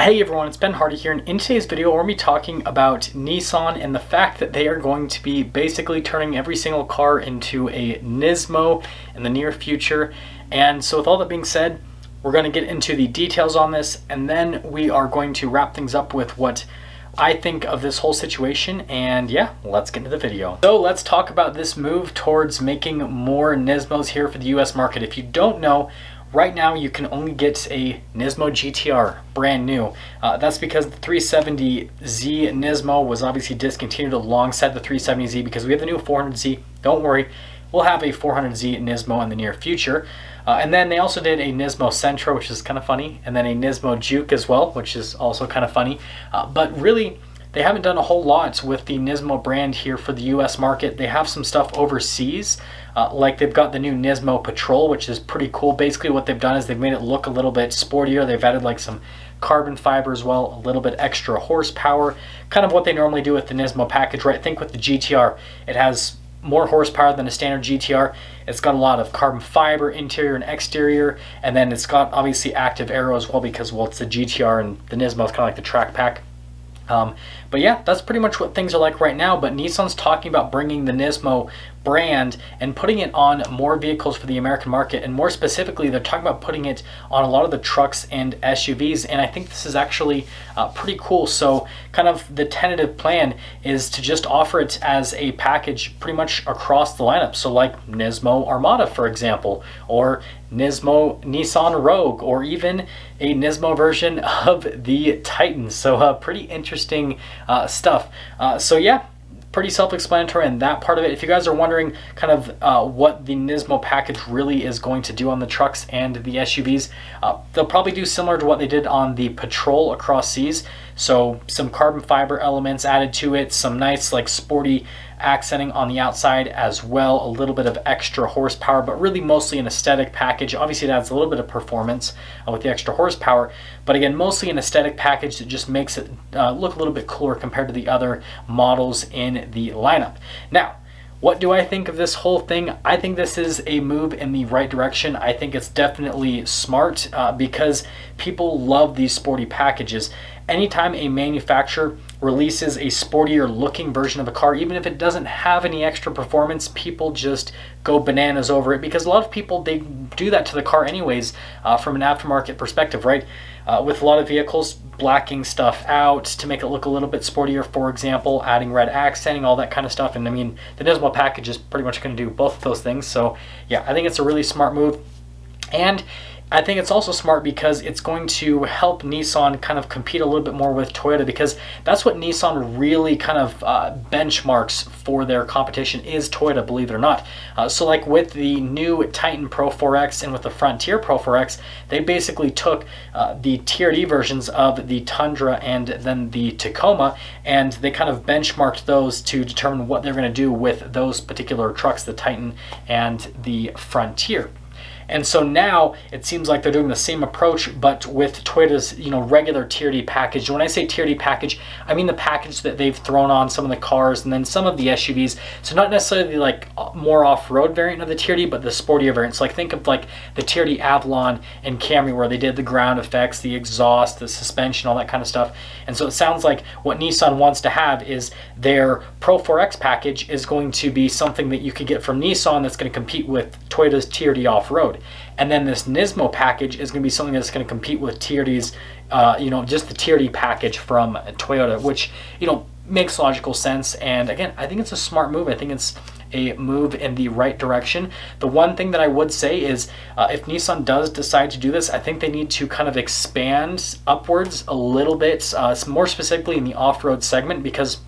Hey everyone, it's Ben Hardy here, and in today's video we're going to be talking about Nissan and the fact that they are going to be basically turning every single car into a Nismo in the near future. And so with all that being said, we're going to get into the details on this, and then we are going to wrap things up with what I think of this whole situation. And yeah, let's get into the video. So let's talk about this move towards making more Nismos here for the US market. If you don't know, right now you can only get a Nismo GTR brand new. That's because the 370Z Nismo was obviously discontinued alongside the 370Z because we have the new 400Z. Don't worry, we'll have a 400Z Nismo in the near future. And then they also did a Nismo Sentra, which is kind of funny, and then a Nismo Juke as well, which is also kind of funny. But really, they haven't done a whole lot with the Nismo brand here for the US market. They have some stuff overseas, like they've got the new Nismo Patrol, which is pretty cool. Basically what they've done is they've made it look a little bit sportier. They've added like some carbon fiber as well, a little bit extra horsepower, kind of what they normally do with the Nismo package, right? Think with the GTR, it has more horsepower than a standard GTR. It's got a lot of carbon fiber interior and exterior, and then it's got obviously active aero as well because, well, it's the GTR and the Nismo is kind of like the track pack. But yeah, that's pretty much what things are like right now. But Nissan's talking about bringing the Nismo brand and putting it on more vehicles for the American market, and more specifically they're talking about putting it on a lot of the trucks and SUVs, and I think this is actually pretty cool. So kind of the tentative plan is to just offer it as a package pretty much across the lineup. So like Nismo Armada, for example, or Nissan Rogue, or even a Nismo version of the Titan. So pretty interesting stuff. So yeah, pretty self-explanatory in that part of it. If you guys are wondering kind of what the Nismo package really is going to do on the trucks and the SUVs, they'll probably do similar to what they did on the Patrol across seas. So some carbon fiber elements added to it, some nice like sporty accenting on the outside as well, a little bit of extra horsepower, but really mostly an aesthetic package. Obviously it adds a little bit of performance with the extra horsepower, but again, mostly an aesthetic package that just makes it look a little bit cooler compared to the other models in the lineup. Now, what do I think of this whole thing? I think this is a move in the right direction. I think it's definitely smart because people love these sporty packages. Anytime a manufacturer releases a sportier looking version of a car, even if it doesn't have any extra performance, people just go bananas over it, because a lot of people, they do that to the car anyways from an aftermarket perspective, right? With a lot of vehicles, blacking stuff out to make it look a little bit sportier, for example, adding red accenting, all that kind of stuff. And I mean, the Nismo package is pretty much going to do both of those things. So yeah, I think it's a really smart move. And I think it's also smart because it's going to help Nissan kind of compete a little bit more with Toyota, because that's what Nissan really kind of benchmarks for their competition is Toyota, believe it or not. So like with the new Titan Pro 4X and with the Frontier Pro 4X, they basically took the TRD versions of the Tundra and then the Tacoma, and they kind of benchmarked those to determine what they're going to do with those particular trucks, the Titan and the Frontier. And so now it seems like they're doing the same approach, but with Toyota's, regular TRD package. When I say TRD package, I mean the package that they've thrown on some of the cars and then some of the SUVs. So not necessarily like more off-road variant of the TRD, but the sportier variant. So like think of like the TRD Avalon and Camry, where they did the ground effects, the exhaust, the suspension, all that kind of stuff. And so it sounds like what Nissan wants to have is their Pro 4X package is going to be something that you could get from Nissan that's going to compete with Toyota's TRD off-road. And then this Nismo package is going to be something that's going to compete with TRD's, just the TRD package from Toyota, which, makes logical sense. And again, I think it's a smart move. I think it's a move in the right direction. The one thing that I would say is if Nissan does decide to do this, I think they need to kind of expand upwards a little bit, more specifically in the off-road segment, because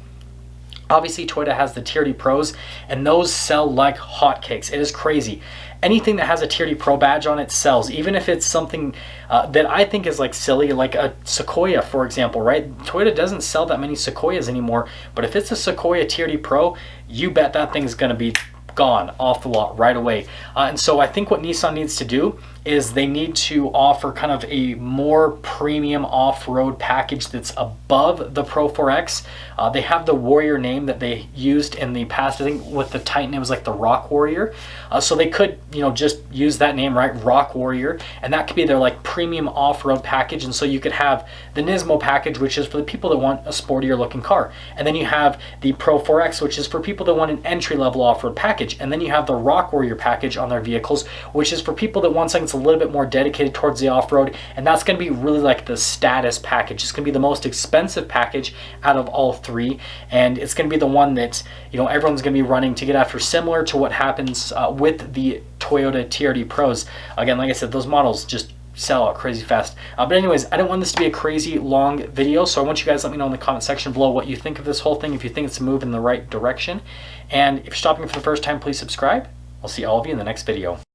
obviously Toyota has the TRD Pros, and those sell like hotcakes. It is crazy. Anything that has a TRD Pro badge on it sells, even if it's something that I think is like silly, like a Sequoia, for example, right? Toyota doesn't sell that many Sequoias anymore, but if it's a Sequoia TRD Pro, you bet that thing is going to be gone off the lot right away. And so I think what Nissan needs to do is they need to offer kind of a more premium off-road package that's above the Pro 4X. They have the Warrior name that they used in the past. I think with the Titan it was like the Rock Warrior. So they could, you know, just use that name, right? Rock Warrior, and that could be their like premium off-road package. And so you could have the Nismo package, which is for the people that want a sportier looking car, and then you have the Pro 4X, which is for people that want an entry-level off-road package, and then you have the Rock Warrior package on their vehicles, which is for people that want something that's a little bit more dedicated towards the off-road, and that's going to be really like the status package. It's going to be the most expensive package out of all three, and it's going to be the one that, you know, everyone's going to be running to get after, similar to what happens with the Toyota TRD Pros. Again, like I said, those models just sell out crazy fast. But anyways, I don't want this to be a crazy long video, so I want you guys to let me know in the comment section below what you think of this whole thing, if you think it's a move in the right direction. And if you're stopping for the first time, please subscribe. I'll see all of you in the next video.